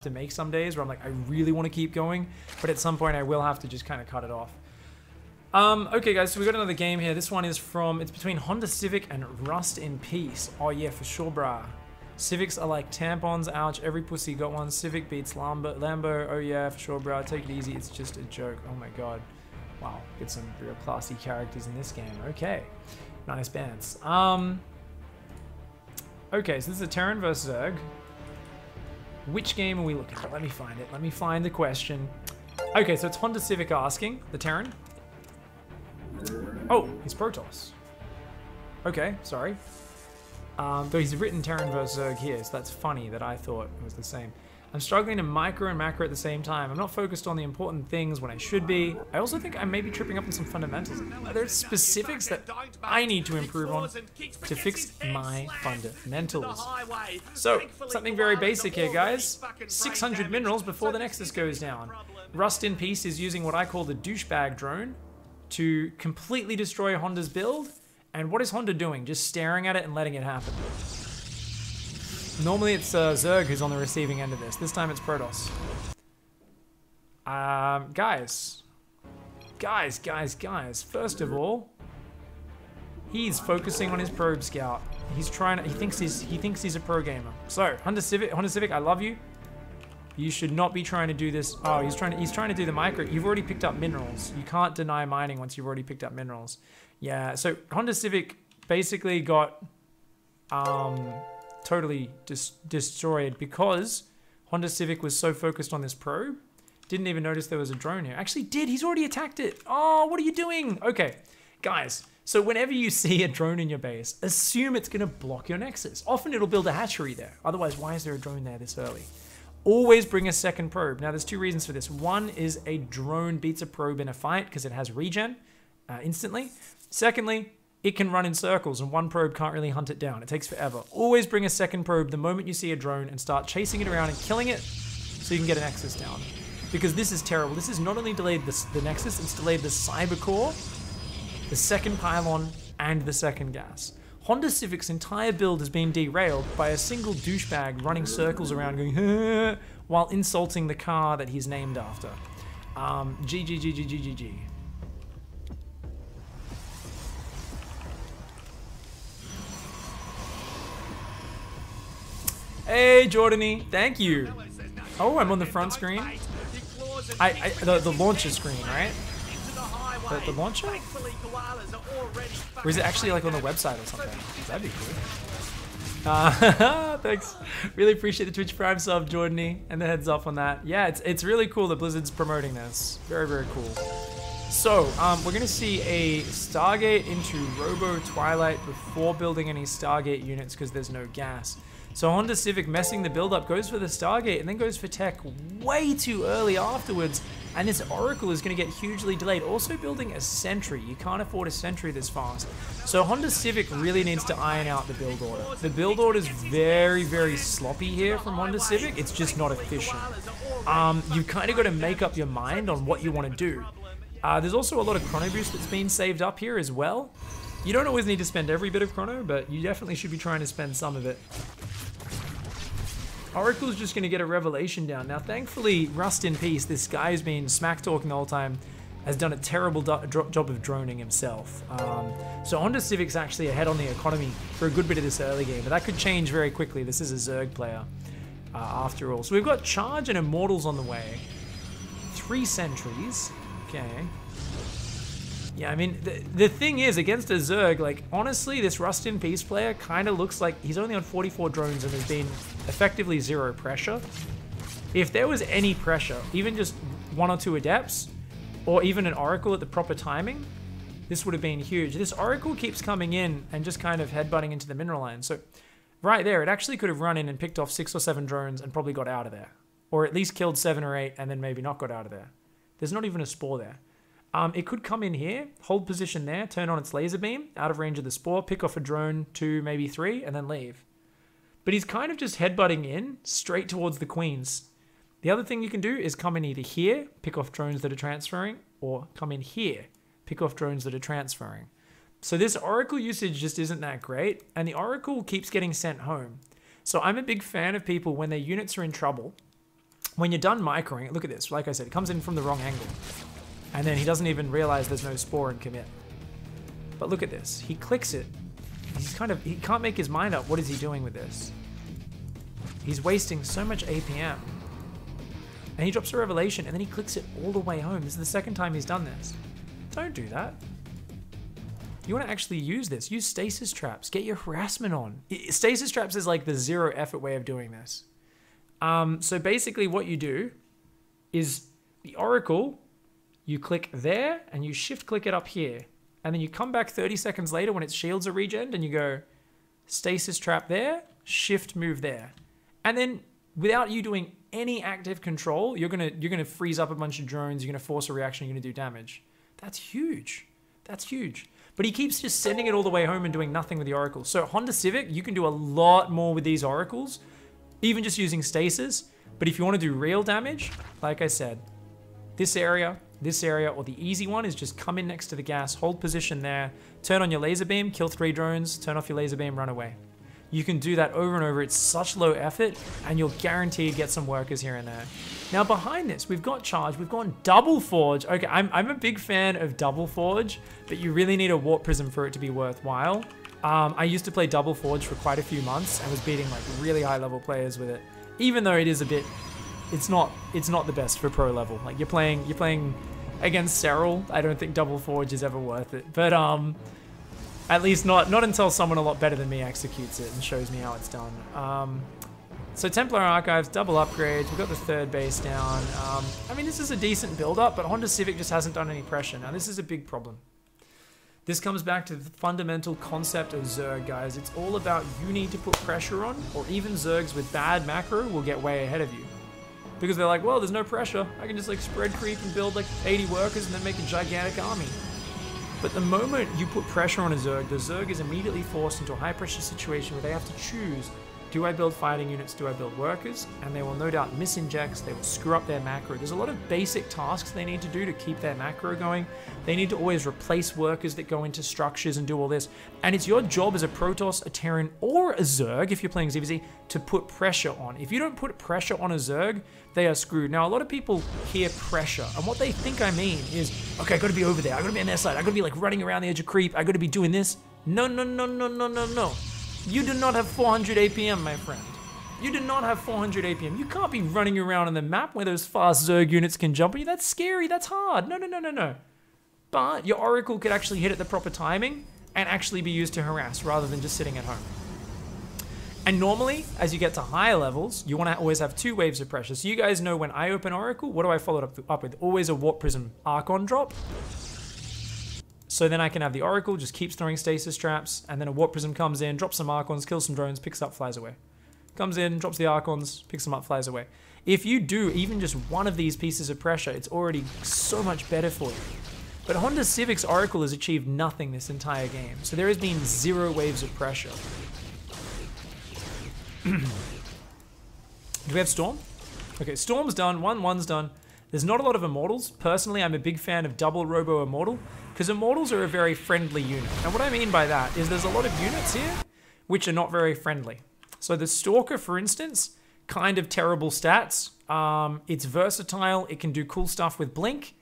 to make some days where I'm like, I really want to keep going, but at some point I will have to just kind of cut it off. Okay guys, so we got another game here. This one is it's between Honda Civic and Rust in Peace. Oh yeah, for sure, brah. Civics are like tampons, ouch, every pussy got one. Civic beats Lambo, oh yeah, for sure, brah. Take it easy, it's just a joke. Oh my god. Wow, get some real classy characters in this game. Okay, nice bands. Okay, so this is a Terran versus Zerg. Which game are we looking at? Let me find it. Let me find the question. Okay, so it's Honda Civic asking, the Terran. Oh, he's Protoss. Okay, sorry. Though he's written Terran vs Zerg here, so that's funny that I thought it was the same. I'm struggling to micro and macro at the same time. I'm not focused on the important things when I should be. I also think I may be tripping up on some fundamentals. There's specifics that I need to improve on to fix my fundamentals. So, something very basic here, guys. 600 minerals before the Nexus goes down. Rust in Peace is using what I call the douchebag drone to completely destroy Honda's build. And what is Honda doing? Just staring at it and letting it happen. Normally it's Zerg who's on the receiving end of this. This time it's Protoss. Guys. First of all, he's focusing on his probe scout. He's trying to, he thinks he's a pro gamer. So, Honda Civic, I love you. You should not be trying to do this. Oh, he's trying to do the micro. You've already picked up minerals. You can't deny mining once you've already picked up minerals. Yeah, so Honda Civic basically got totally destroyed because Honda Civic was so focused on this probe. Didn't even notice there was a drone here. Actually did, he's already attacked it. Oh, what are you doing? Okay, guys, so whenever you see a drone in your base, assume it's gonna block your Nexus. Often it'll build a hatchery there. Otherwise, why is there a drone there this early? Always bring a second probe. Now there's two reasons for this. One is a drone beats a probe in a fight because it has regen instantly. Secondly, it can run in circles and one probe can't really hunt it down. It takes forever. Always bring a second probe the moment you see a drone and start chasing it around and killing it so you can get a Nexus down. Because this is terrible. This has not only delayed the Nexus, it's delayed the Cyber Core, the second pylon, and the second gas. Honda Civic's entire build has been derailed by a single douchebag running circles around going while insulting the car that he's named after. GG. Hey, Jordany, thank you. Oh, I'm on the front screen. The launcher screen, right? The launcher? Or is it actually like on the website or something? That'd be cool. Thanks. Really appreciate the Twitch Prime sub, Jordany, and the heads up on that. Yeah, it's really cool that Blizzard's promoting this. Very, very cool. So, we're gonna see a Stargate into Robo Twilight before building any Stargate units because there's no gas. So Honda Civic messing the build up, goes for the Stargate and then goes for tech way too early afterwards. And this Oracle is going to get hugely delayed. Also building a Sentry. You can't afford a Sentry this fast. So Honda Civic really needs to iron out the build order. The build order is very, very sloppy here from Honda Civic. It's just not efficient. You've kind of got to make up your mind on what you want to do. There's also a lot of Chrono Boost that's been saved up here as well. You don't always need to spend every bit of Chrono, but you definitely should be trying to spend some of it. Oracle's just going to get a revelation down. Now, thankfully, Rust in Peace, this guy who's been smack talking the whole time, has done a terrible job of droning himself. So Honda Civic's actually ahead on the economy for a good bit of this early game, but that could change very quickly. This is a Zerg player, after all. So we've got Charge and Immortals on the way. 3 Sentries. Okay. Yeah, I mean, the thing is, against a Zerg, like, honestly, this Rust in Peace player kind of looks like he's only on 44 drones and there's been effectively 0 pressure. If there was any pressure, even just 1 or 2 Adepts, or even an Oracle at the proper timing, this would have been huge. This Oracle keeps coming in and just kind of headbutting into the mineral line. So, right there, it actually could have run in and picked off 6 or 7 drones and probably got out of there. Or at least killed 7 or 8 and then maybe not got out of there. There's not even a Spore there. It could come in here, hold position there, turn on its laser beam, out of range of the Spore, pick off a drone, 2, maybe 3, and then leave. But he's kind of just headbutting in, straight towards the Queens. The other thing you can do is come in either here, pick off drones that are transferring, or come in here, pick off drones that are transferring. So this Oracle usage just isn't that great, and the Oracle keeps getting sent home. So I'm a big fan of people, when their units are in trouble, When you're done microing it, look at this. Like I said, it comes in from the wrong angle. And then he doesn't even realize there's no spore and commit. But look at this. He clicks it. He can't make his mind up. What is he doing with this? He's wasting so much APM. And he drops a revelation and then he clicks it all the way home. This is the second time he's done this. Don't do that. You want to actually use this. Use stasis traps. Get your harassment on. Stasis traps is like the zero effort way of doing this. So basically what you do is the Oracle, you click there and you shift click it up here. And then you come back 30 seconds later when its shields are regened and you go stasis trap there, shift move there. And then without you doing any active control, you're gonna freeze up a bunch of drones, you're gonna force a reaction, you're gonna do damage. That's huge. That's huge. But he keeps just sending it all the way home and doing nothing with the Oracle. So Honda Civic, you can do a lot more with these Oracles, even just using stasis. But if you want to do real damage, like I said, this area, or the easy one is just come in next to the gas, hold position there, turn on your laser beam, kill 3 drones, turn off your laser beam, run away. You can do that over and over. It's such low effort, and you'll guarantee get some workers here and there. Now behind this, we've got charge, we've got double forge. Okay, I'm a big fan of double forge, but you really need a warp prism for it to be worthwhile. I used to play double forge for quite a few months and was beating like really high level players with it. Even though it is a bit, it's not the best for pro level. Like you're playing against Cyril. I don't think double forge is ever worth it. But at least not until someone a lot better than me executes it and shows me how it's done. So Templar Archives, double upgrades. We've got the 3rd base down. I mean, this is a decent build-up, but Honda Civic just hasn't done any pressure. Now, this is a big problem. This comes back to the fundamental concept of Zerg, guys. It's all about you need to put pressure on, or even Zergs with bad macro will get way ahead of you. Because they're like, well, there's no pressure. I can just like spread creep and build like 80 workers and then make a gigantic army. But the moment you put pressure on a Zerg, the Zerg is immediately forced into a high pressure situation where they have to choose, do I build fighting units, do I build workers? And they will no doubt misinject, they will screw up their macro. There's a lot of basic tasks they need to do to keep their macro going. They need to always replace workers that go into structures and do all this. And it's your job as a Protoss, a Terran, or a Zerg, if you're playing ZvZ, to put pressure on. If you don't put pressure on a Zerg, they are screwed. Now, a lot of people hear pressure, and what they think I mean is, okay, I gotta be over there, I gotta be on their side, I gotta be like running around the edge of creep, I gotta be doing this. No, no, no, no, no, no, no. You do not have 400 APM, my friend. You do not have 400 APM. You can't be running around on the map where those fast Zerg units can jump on you. That's scary, that's hard. No, no, no, no, no. But your Oracle could actually hit at the proper timing and actually be used to harass rather than just sitting at home. And normally, as you get to higher levels, you want to always have 2 waves of pressure. So you guys know when I open Oracle, what do I follow it up with? Always a Warp Prism Archon drop. So then I can have the Oracle, just keeps throwing stasis traps, and then a Warp Prism comes in, drops some Archons, kills some drones, picks up, flies away. Comes in, drops the Archons, picks them up, flies away. If you do even just one of these pieces of pressure, it's already so much better for you. But Honda Civic's Oracle has achieved nothing this entire game. So there has been 0 waves of pressure. Do we have Storm? Okay, Storm's done, 1-1's done. There's not a lot of Immortals. Personally, I'm a big fan of double Robo Immortal, because Immortals are a very friendly unit. And what I mean by that is there's a lot of units here which are not very friendly. So the Stalker, for instance, kind of terrible stats. It's versatile, it can do cool stuff with Blink.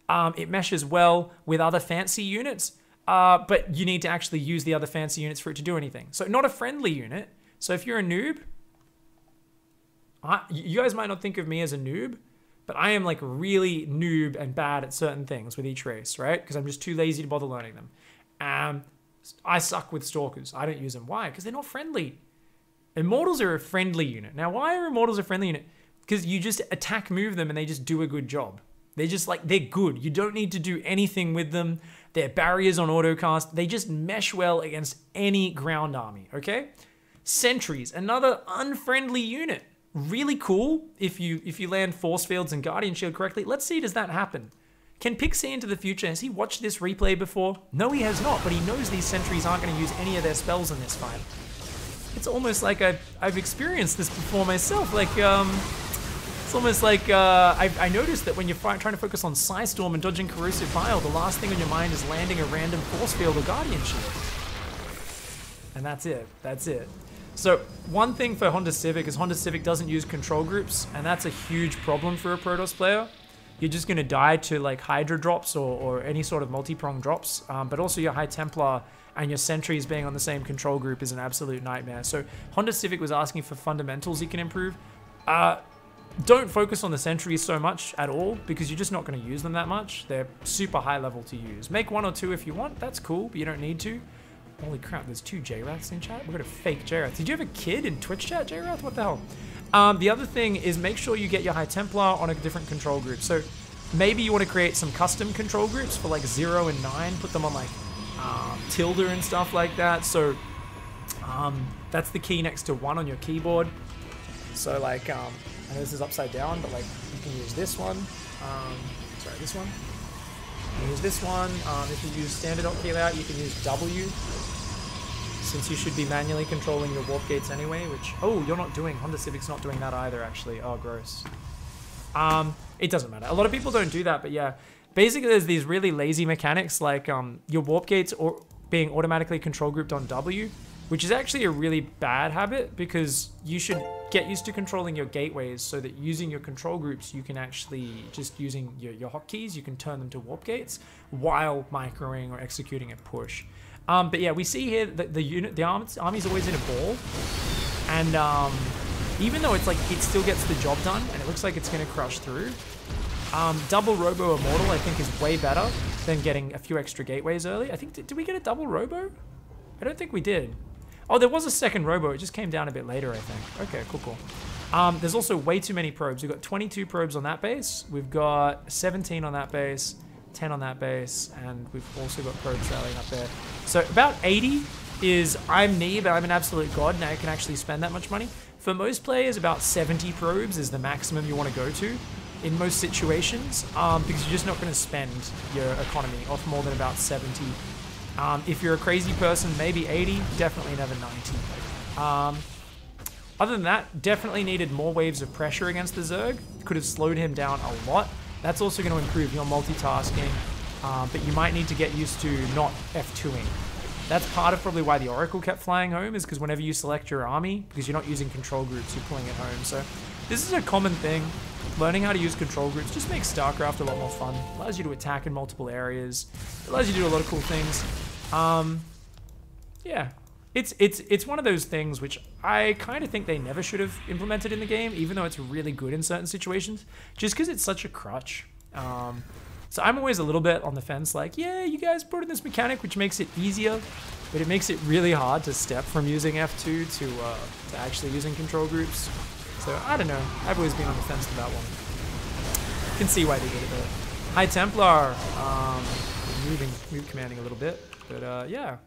It meshes well with other fancy units, but you need to actually use the other fancy units for it to do anything. So not a friendly unit. So if you're a noob, you guys might not think of me as a noob, but I am like really noob and bad at certain things with each race, right? Because I'm just too lazy to bother learning them. I suck with Stalkers. I don't use them. Why? Because they're not friendly. Immortals are a friendly unit. Now, why are Immortals a friendly unit? Because you just attack move them and they just do a good job. They're just like, they're good. You don't need to do anything with them. They're barriers on autocast. They just mesh well against any ground army, okay? Sentries, another unfriendly unit. Really cool if you land force fields and guardian shield correctly. Let's see, does that happen? Can Pick see into the future? Has he watched this replay before? No, he has not, but he knows these sentries aren't going to use any of their spells in this fight. It's almost like I've experienced this before myself. Like, it's almost like I noticed that when you're trying to focus on Psystorm and dodging Corrosive Bile, the last thing on your mind is landing a random force field or guardian shield. And that's it. That's it. So one thing for Honda Civic is Honda Civic doesn't use control groups, and that's a huge problem for a Protoss player. You're just going to die to like Hydra drops or any sort of multi-prong drops, but also your High Templar and your Sentries being on the same control group is an absolute nightmare. So Honda Civic was asking for fundamentals you can improve. Don't focus on the Sentries so much at all, because you're just not going to use them that much. They're super high level to use. Make 1 or 2 if you want, that's cool, but you don't need to. Holy crap, there's 2 J-Raths in chat? We've got a fake J-Rath. Did you have a kid in Twitch chat, J-Rath? What the hell? The other thing is make sure you get your High Templar on a different control group. So maybe you want to create some custom control groups for like 0 and 9, put them on like tilde and stuff like that. So that's the key next to 1 on your keyboard. So like, I know this is upside down, but like you can use this one. Sorry, this one. You can use this one. If you use standard hotkey layout, you can use W, since you should be manually controlling your warp gates anyway, which, oh, you're not doing, Honda Civic's not doing that either, actually. Oh, gross. It doesn't matter. A lot of people don't do that, but yeah. Basically, there's these really lazy mechanics, like your warp gates being automatically control grouped on W, which is actually a really bad habit, because you should get used to controlling your gateways so that using your control groups, you can actually, just using your hotkeys, you can turn them to warp gates while microing or executing a push. But yeah, we see here that the army's always in a ball, and even though it's like, it still gets the job done, and it looks like it's going to crush through, double Robo Immortal I think is way better than getting a few extra gateways early. I think, did we get a double Robo? I don't think we did. Oh, there was a second Robo, it just came down a bit later, I think. Okay, cool. There's also way too many probes. We've got 22 probes on that base, we've got 17 on that base, 10 on that base, and we've also got probes rallying up there. So about 80 is, I'm me, but I'm an absolute god, now I can actually spend that much money. For most players, about 70 probes is the maximum you want to go to in most situations, because you're just not going to spend your economy off more than about 70. If you're a crazy person, maybe 80, definitely never 90. Other than that, definitely needed more waves of pressure against the Zerg. Could have slowed him down a lot. That's also going to improve your multitasking, but you might need to get used to not F2ing. That's part of probably why the Oracle kept flying home, is because whenever you select your army, because you're not using control groups, you're pulling it home. So this is a common thing. Learning how to use control groups just makes StarCraft a lot more fun. Allows you to attack in multiple areas. It allows you to do a lot of cool things. Yeah, it's one of those things which I kind of think they never should have implemented in the game, even though it's really good in certain situations, just because it's such a crutch. So I'm always a little bit on the fence, like, yeah, you guys brought in this mechanic which makes it easier, but it makes it really hard to step from using F2 to actually using control groups. So I don't know, I've always been on the fence with that one. Can see why they did it though. High Templar, move commanding a little bit, but yeah.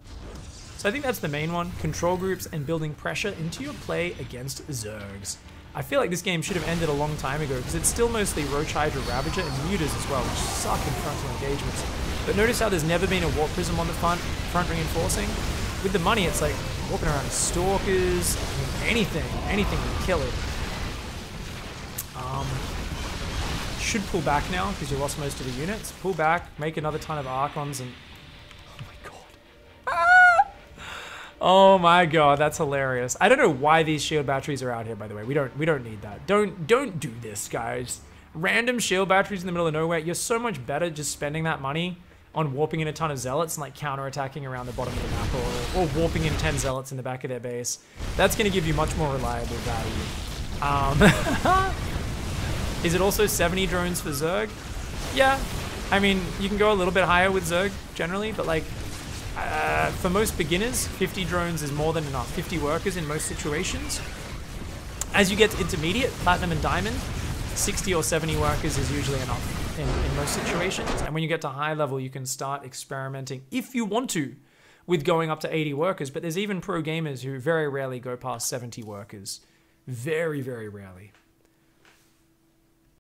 So I think that's the main one, control groups and building pressure into your play against Zergs. I feel like this game should have ended a long time ago, because it's still mostly Roach Hydra Ravager and Mutas as well, which suck in frontal engagements. But notice how there's never been a Warp Prism on the front reinforcing. With the money, it's like walking around Stalkers, I mean, anything can kill it. Should pull back now, because you lost most of the units. Pull back, make another ton of Archons, and oh my god. Ah! Oh my god, that's hilarious. I don't know why these shield batteries are out here, by the way. We don't need that. Don't do this, guys. Random shield batteries in the middle of nowhere. You're so much better just spending that money on warping in a ton of zealots and like counterattacking around the bottom of the map, or warping in 10 zealots in the back of their base. That's going to give you much more reliable value. Is it also 70 drones for Zerg? Yeah. I mean, you can go a little bit higher with Zerg generally, but like, for most beginners, 50 drones is more than enough. 50 workers in most situations. As you get to intermediate, platinum and diamond, 60 or 70 workers is usually enough in most situations. And when you get to high level, you can start experimenting, if you want to, with going up to 80 workers. But there's even pro gamers who very rarely go past 70 workers. Very, very rarely.